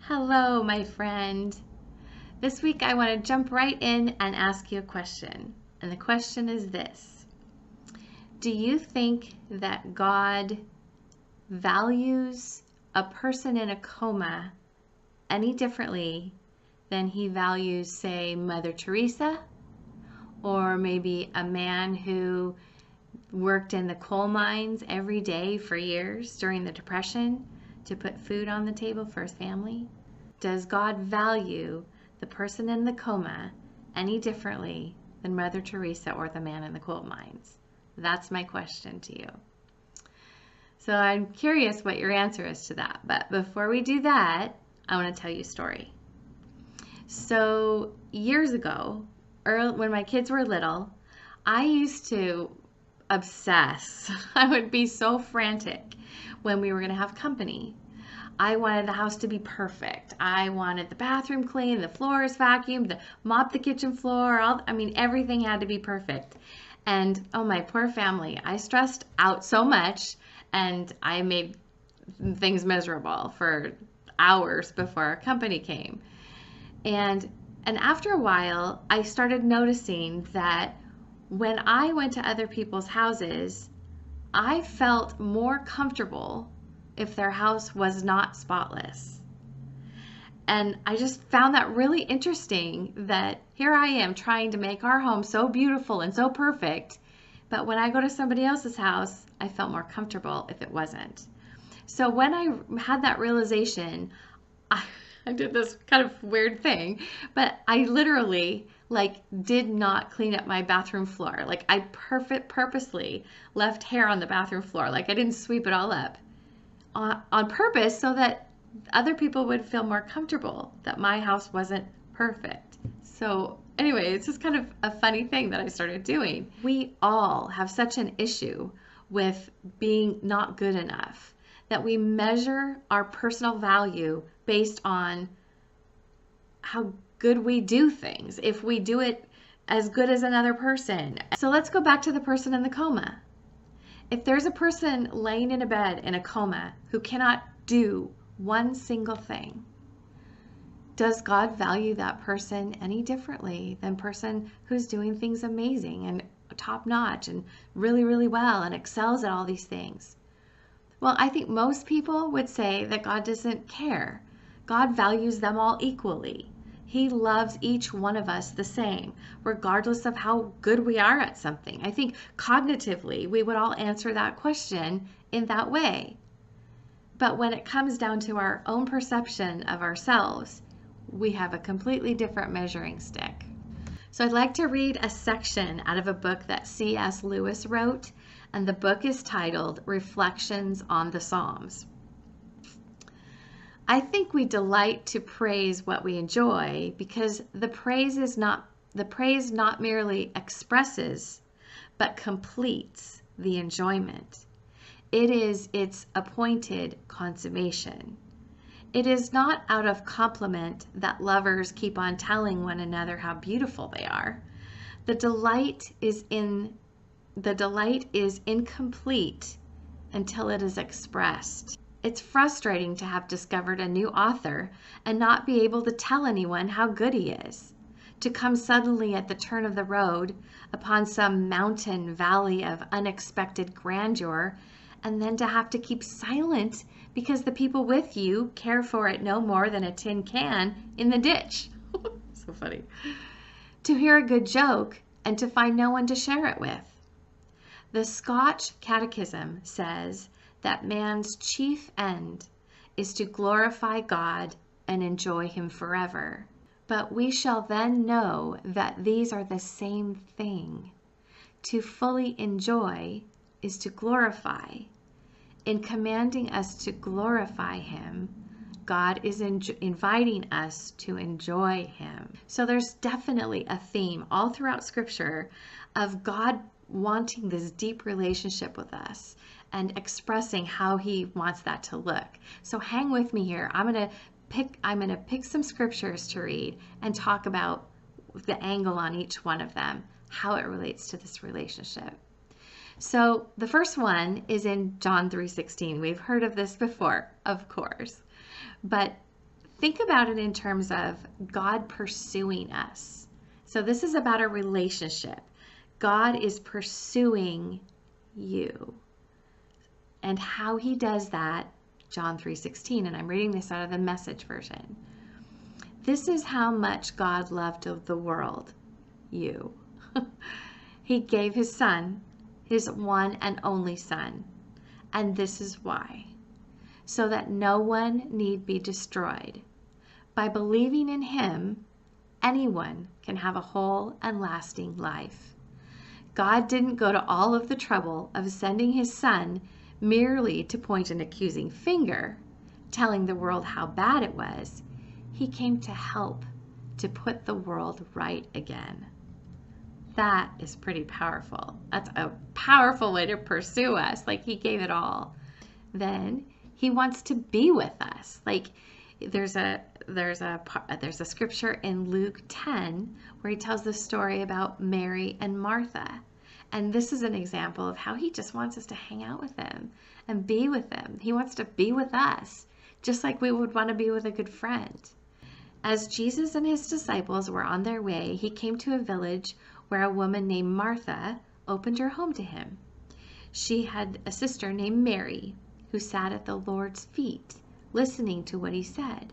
Hello, my friend. This week I want to jump right in and ask you a question. And the question is this: do you think that God values a person in a coma any differently than he values, say, Mother Teresa, or maybe a man who worked in the coal mines every day for years during the Depression to put food on the table for his family? Does God value the person in the coma any differently than Mother Teresa or the man in the coal mines? That's my question to you. So I'm curious what your answer is to that. But before we do that, I want to tell you a story. So years ago, when my kids were little, I used to obsess. I would be so frantic when we were going to have company. I wanted the house to be perfect. I wanted the bathroom clean, the floors vacuumed, mop the kitchen floor. Everything had to be perfect. And oh, my poor family, I stressed out so much and I made things miserable for hours before our company came. And after a while, I started noticing that when I went to other people's houses, I felt more comfortable if their house was not spotless. And I just found that really interesting, that here I am trying to make our home so beautiful and so perfect, but when I go to somebody else's house, I felt more comfortable if it wasn't. So when I had that realization, I did this kind of weird thing, but I literally did not clean up my bathroom floor. I purposely left hair on the bathroom floor. I didn't sweep it all up on purpose so that other people would feel more comfortable that my house wasn't perfect. So anyway, it's just kind of a funny thing that I started doing. We all have such an issue with being not good enough that we measure our personal value based on how good we do things, if we do it as good as another person. So let's go back to the person in the coma. If there's a person laying in a bed in a coma who cannot do one single thing, does God value that person any differently than a person who's doing things amazing and top notch and really, really well and excels at all these things? Well, I think most people would say that God doesn't care. God values them all equally. He loves each one of us the same, regardless of how good we are at something. I think cognitively, we would all answer that question in that way. But when it comes down to our own perception of ourselves, we have a completely different measuring stick. So I'd like to read a section out of a book that C.S. Lewis wrote, and the book is titled Reflections on the Psalms. I think we delight to praise what we enjoy because the praise not merely expresses, but completes the enjoyment. It is its appointed consummation. It is not out of compliment that lovers keep on telling one another how beautiful they are. The delight is incomplete until it is expressed. It's frustrating to have discovered a new author and not be able to tell anyone how good he is. To come suddenly at the turn of the road upon some mountain valley of unexpected grandeur, and then to have to keep silent because the people with you care for it no more than a tin can in the ditch. So funny. To hear a good joke and to find no one to share it with. The Scotch Catechism says that man's chief end is to glorify God and enjoy Him forever. But we shall then know that these are the same thing. To fully enjoy is to glorify. In commanding us to glorify Him, God is inviting us to enjoy Him. So there's definitely a theme all throughout Scripture of God wanting this deep relationship with us and expressing how He wants that to look. So hang with me here. I'm going to pick some scriptures to read and talk about the angle on each one of them, how it relates to this relationship. So the first one is in John 3:16. We've heard of this before, of course. But Think about it in terms of God pursuing us. So this is about a relationship. God is pursuing you. And how he does that, John 3:16, and I'm reading this out of the Message version. This is how much God loved the world, you. He gave his son, his one and only son. And this is why. So that no one need be destroyed. By believing in him, anyone can have a whole and lasting life. God didn't go to all of the trouble of sending his son merely to point an accusing finger, telling the world how bad it was. He came to help, to put the world right again. That is pretty powerful. That's a powerful way to pursue us. Like, he gave it all. Then he wants to be with us. Like, there's a scripture in Luke 10 where he tells the story about Mary and Martha. And this is an example of how he just wants us to hang out with him and be with him. He wants to be with us, just like we would want to be with a good friend. As Jesus and his disciples were on their way, he came to a village where a woman named Martha opened her home to him. She had a sister named Mary who sat at the Lord's feet, listening to what he said.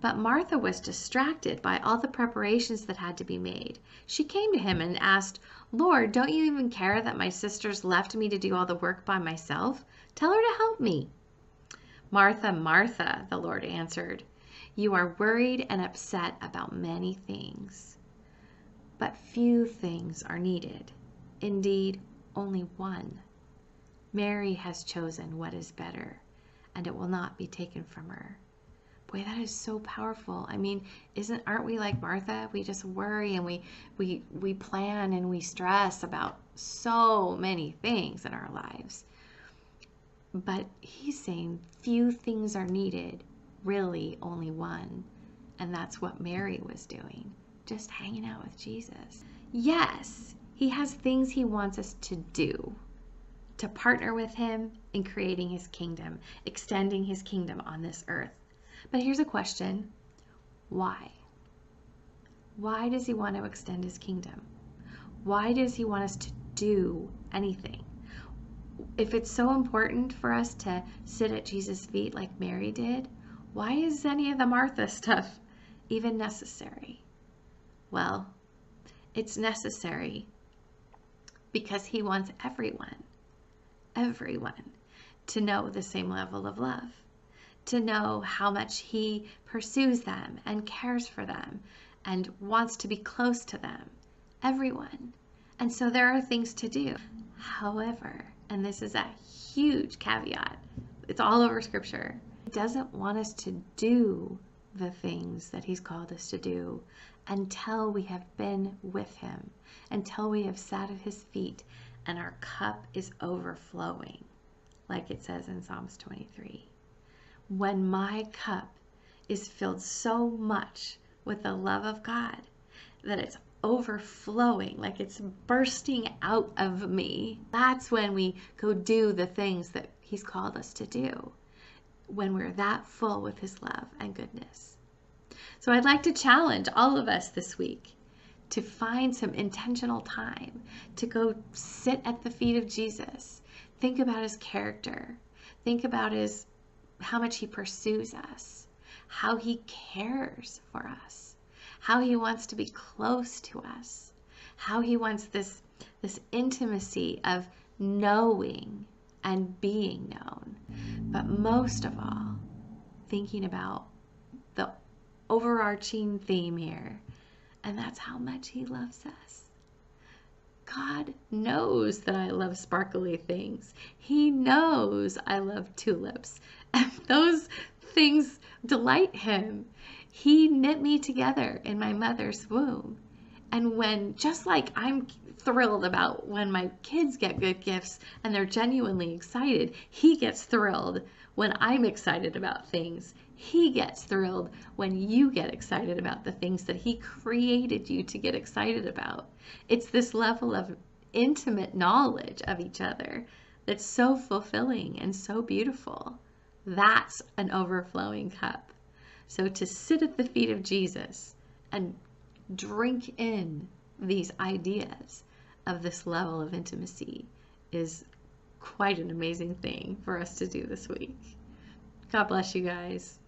But Martha was distracted by all the preparations that had to be made. She came to him and asked, "Lord, don't you even care that my sister's left me to do all the work by myself? Tell her to help me." "Martha, Martha," the Lord answered, "you are worried and upset about many things. But few things are needed. Indeed, only one. Mary has chosen what is better, and it will not be taken from her." Boy, that is so powerful. I mean, aren't we like Martha? We just worry and we plan and we stress about so many things in our lives. But he's saying few things are needed, really only one. And that's what Mary was doing, just hanging out with Jesus. Yes, he has things he wants us to do, to partner with him in creating his kingdom, extending his kingdom on this earth. But here's a question. Why? Why does he want to extend his kingdom? Why does he want us to do anything? If it's so important for us to sit at Jesus' feet like Mary did, why is any of the Martha stuff even necessary? Well, it's necessary because he wants everyone to know the same level of love, to know how much he pursues them and cares for them and wants to be close to them, everyone. And so there are things to do. However, and this is a huge caveat, it's all over Scripture, he doesn't want us to do the things that he's called us to do until we have been with him, until we have sat at his feet and our cup is overflowing, like it says in Psalms 23. When my cup is filled so much with the love of God that it's overflowing, like it's bursting out of me, that's when we go do the things that he's called us to do, when we're that full with his love and goodness. So I'd like to challenge all of us this week to find some intentional time to go sit at the feet of Jesus. Think about his character. Think about how much he pursues us, how he cares for us, how he wants to be close to us, how he wants this intimacy of knowing and being known. But most of all, thinking about the overarching theme here, and that's how much he loves us. God knows that I love sparkly things. He knows I love tulips. And those things delight him. He knit me together in my mother's womb. And when, just like I'm thrilled about when my kids get good gifts and they're genuinely excited, he gets thrilled when I'm excited about things. He gets thrilled when you get excited about the things that he created you to get excited about. It's this level of intimate knowledge of each other that's so fulfilling and so beautiful. That's an overflowing cup. So to sit at the feet of Jesus and drink in these ideas of this level of intimacy is quite an amazing thing for us to do this week. God bless you guys.